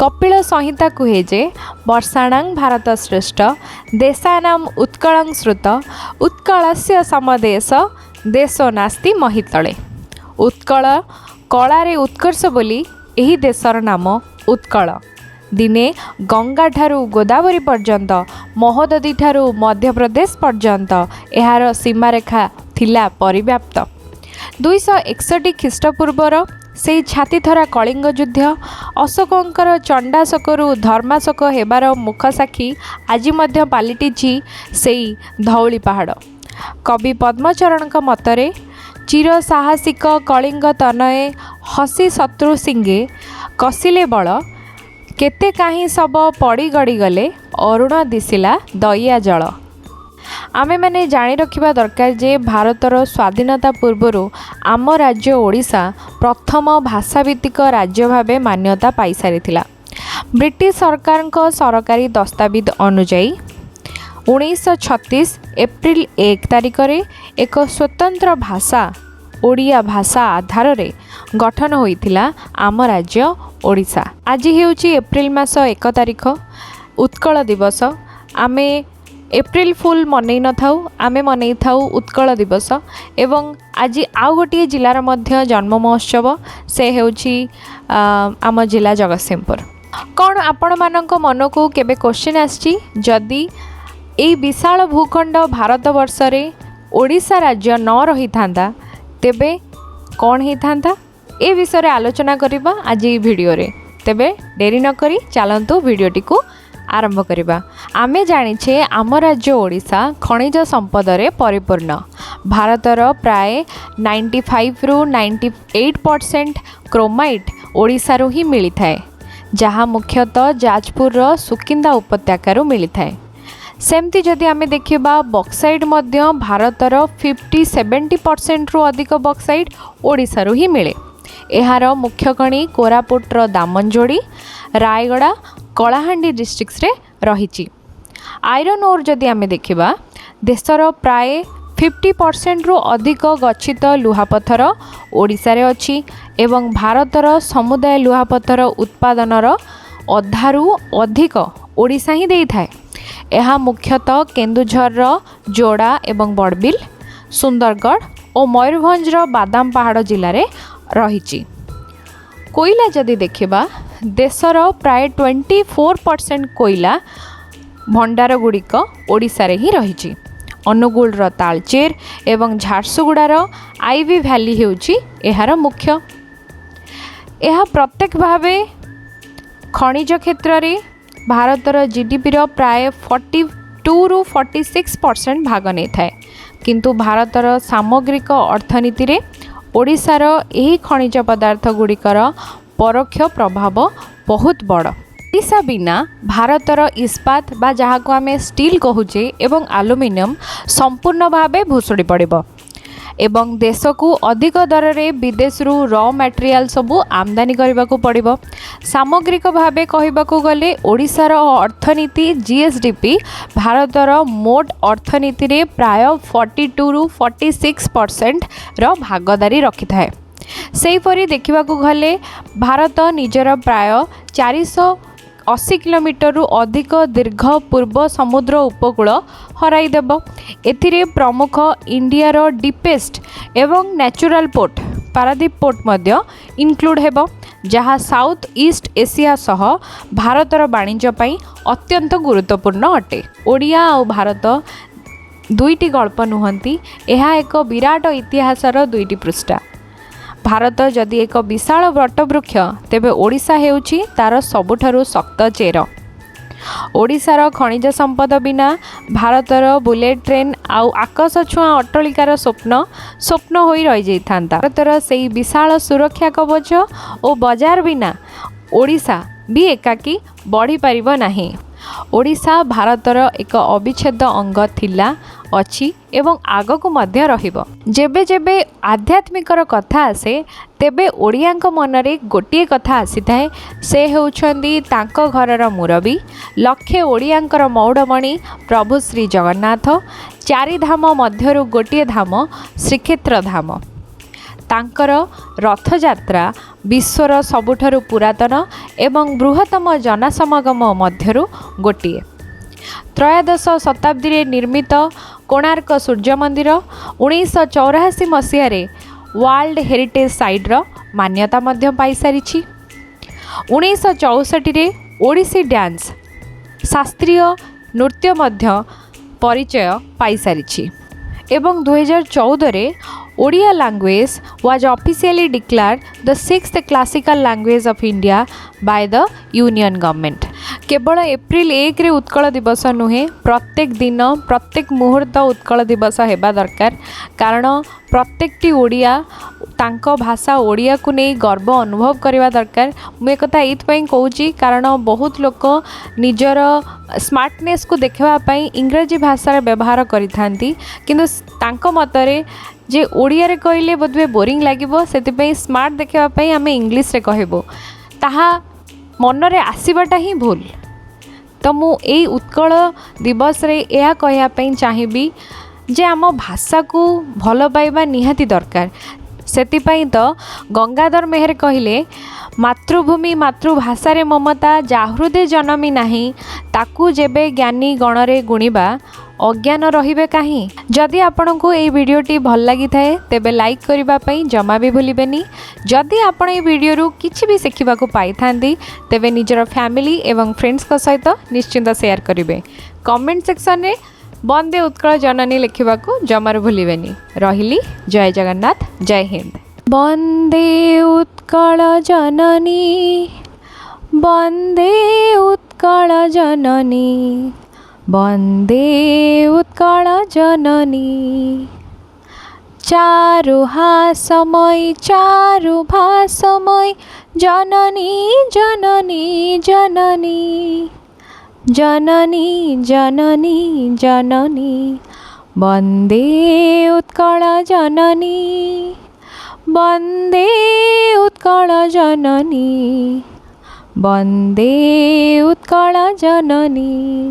कपिल संहिता कहे जे वर्षाणां भारत श्रेष्ठ देशानां उत्कलं श्रुत उत्कलस्य समदेश देशो नास्ति महितले। उत्कल कलारे उत्कर्ष बोली एही देशर नाम उत्कल। दिने गंगा ठारू गोदावरी पर्यंत महोदधी ठारू मध्य प्रदेश पर्यंत एहार सीमारेखा थिला परिव्याप्त। 261 ख्रीष्टपूर्वर से छातीथरा कलिंग युद्ध अशोकंकर चंडाशोकरू धर्माशोक हेबार मुख साक्षी आज मध्य पालिटिछि सेई धौली पहाड़। कवि पद्मचरण मतरे चिर साहसिक कलिंग तनये हसी शत्रु सिंगे कसिले बल केते काहीं सब पड़ी गड़ी गले अरुण दिशिला दया जल। आमे माने जानी रखिबा दरकार जे भारतर स्वाधीनता पूर्वरु आम राज्य ओडिशा प्रथम भाषाभित्तिक राज्य भावे मान्यता पाई सारिथिला। ब्रिटिश सरकार को सरकारी दस्तावेज अनुजाई 1936 एप्रिल 1 तारिख रे एक स्वतंत्र भाषा ओडिया भाषा आधार रे गठन होइथिला आम राज्य ओडिशा। आज हेउची एप्रिल मास 1 तारिख उत्कल दिवस। आमे एप्रिल फुल मनई न थाउ, आमे मनई थाउ उत्कल दिवस। एवं आज आउ गोटे जिलार मध्य जन्म महोत्सव से हेउची आम जिला जगतसिंहपुर। कौन आपण मानक मन को केबे क्वेश्चन आछि जदि एई विशाल भूखंड भारत वर्ष रे ओडिशा राज्य न रही थांदा तेबे कौन ही थांदा ए विषय रे आलोचना करिबा आज ई वीडियो रे। तेबे देरी न करी चलंतु वीडियोटी को आरंभ करिबा। आमे जानिछे आम राज्य ओडिशा खनिज संपद रे परिपूर्ण। भारतर प्राय 95 रु 98% क्रोमाइट ओडिशा रो ही मिली थाए, जहाँ मुख्यतः जाजपुर रो सुकिंदा उपत्यकारु मिली थाए। सेमती जदि आमे देखिबा बक्साइट मध्य भारतर 50-70% रु अधिक बक्साइट ओडिशा रो ही मिले। एहार मुख्य खनि कोरापुटर दामनजोड़ी रायगड़ा कलाहांडी डिस्ट्रिक्ट्स रे रहिछि। आयरन ओर जदि आमे देखिबा देशर प्राय 50% रु अधिक गच्छित लुहापथर ओडिशा रे अछि एवं भारतर समुदाय लुहापथर उत्पादनर अधारू अधिक ओडिशा ही देई थाए। यह मुख्यतः केन्दुझर जोड़ा एवं बड़बिल, सुंदरगढ़ और मयूरभंज बादाम पहाड़ जिले में रही। कोयला जदि देखिबा देशर प्राय 24% कोयला भंडार गुड़िक ओडिशा रे ही रही। अनुगुल तालचेर एवं झारसुगुड़ार आईवी भैली हेउची एहार मुख्य। यह प्रत्येक भावे खनिज क्षेत्र रे भारतर जीडीपी रो प्राय 42 रु 46% भाग नहीं थाए, किंतु भारतर सामग्रिक अर्थनीति रे ओडिशार एही खनिज पदार्थ गुड़िकर परोक्ष प्रभाव बहुत बड़। ओडिशा बिना भारतर इस्पात बा जहाँ को आमे स्टील कहूचे एवं एल्युमिनियम संपूर्ण भावे भुसुड़ी पड़िबो एवं देश को अधिक दर रे विदेश रु रॉ मटेरियल सबू आमदानी करने को पड़िबो। सामग्रिक भावे कहबाकू गले ओडिशार अर्थनीति जीएसडीपी भारतर मोट अर्थनीति रे प्राय 42 रु 46% रो भागदारी रखि थाए। सेहीपरि देखिबाकू गले भारत निजर प्राय 480 किलोमीटर रु अधिक दीर्घ पूर्व समुद्र उपकूल हराइदेब। एथिरे प्रमुख इंडिया रो डीपेस्ट एवं नेचुरल पोर्ट पारादीप पोर्ट मध्य इनक्लूड हेब, जहाँ साउथ ईस्ट एशिया सह भारतर वाणिज्य पई अत्यंत गुरुत्वपूर्ण अटे। ओडिया और भारत दुईटी गल्प नुहंती, यह एक विराट इतिहासर दुईटी पृष्ठा। भारत जदि एक विशाल वटवृक्ष तेबे ओडिशा हेउची तार सबुठारु शक्त चेर। ओडिशार खनिज संपद बिना भारतर बुलेट ट्रेन आउ आकाश छुआ अट्टलिकार स्वप्न होई रही जाइथांता। भारतर सेई विशाल सुरक्षा कवच और बाजार बिना ओडिशा भी एकाकी बढ़ी पारिबो नाही। ओडिशा भारतर एक अविच्छेद अंग थिला अछि एवं आगकू मध्य रहिबो। जेबे जेबे आध्यात्मिकर कथा आसे तेबे ओडियांक मनरे गोटिए कथा आसीथाए, से हेउछंदी तांको घरर मुरबी लक्षे ओडियांकर मौड़मणि प्रभु श्री जगन्नाथ। चारि धाम मध्यरु गोटिए धाम श्रीक्षेत्र धाम। तांकर रथयात्रा विश्वर सबुठारु पुरातन एवं बृहत्तम जनसमागम मध्यरु गोटिए। त्रयोदश शताब्दी रे निर्मित कोणार्क सूर्य मंदिर 1984 मसीह वर्ल्ड हेरिटेज साइट रो मान्यता मध्य पाई सारिछि। 1964 रे ओडिसी डांस शास्त्रीय नृत्य मध्य परिचय पाई सारिछि एवं 2014 रे Odia language was officially declared the 6th classical language of India by the union government. केवल एप्रिल 1 रे उत्कल दिवस नुहे, प्रत्येक दिन प्रत्येक मुहूर्त उत्कल दिवस हेबा दरकार, कारण प्रत्येकटी ओडिया तांको भाषा ओडिया को नहीं गर्व अनुभव करवा दरकार। मुझे कथा ये कहूँ कारण बहुत लोक निजर स्मार्टनेस को देखापी इंग्राजी भाषा व्यवहार करिथांती, किंतु तांको मतरे जे ओडिया रे कहले बोधवे बोरिंग लागिबो, सेतिपई स्मार्ट देखापी आम इंग्लिश रे कहबो, ताहा मनरे आसीबाटा ही भूल। तो मु एई उत्कल दिवस रे यह कहयापी चाहिबी जे आम भाषा को भल पाइबा निहाती दरकार। सेतिपई तो गंगाधर मेहर कहले, मातृभूमि मातृभाषा रे ममता जाहृदे जनमी नाही, ताकू जेबे ज्ञानी गणरे गुणिबा अज्ञान रहिबे काहीं। जदि आपन को ये वीडियोटी भल लगी थाए तेबे लाइक करिबा पई जमा भी भूलिबेनी। जदि आपन ये वीडियो रु किछि भी सिखिबा को पाई थांदी तेबे निजर फैमिली एवं फ्रेंड्स को सहित निश्चिंत शेयर करिवे। कमेंट सेक्शन रे वंदे उत्कल जननी लिखिबा को जमार भूलिबेनी। रहिली, जय जगन्नाथ, जय हिंद। वंदे उत्कल जननी, वंदे उत्कल जननी, वंदे उत्कल जननी। चारु हासमय चारु भासमय जननी जननी जननी जननी जननी जननी। वंदे उत्कल जननी, वंदे उत्कल जननी, वंदे उत्कल जननी।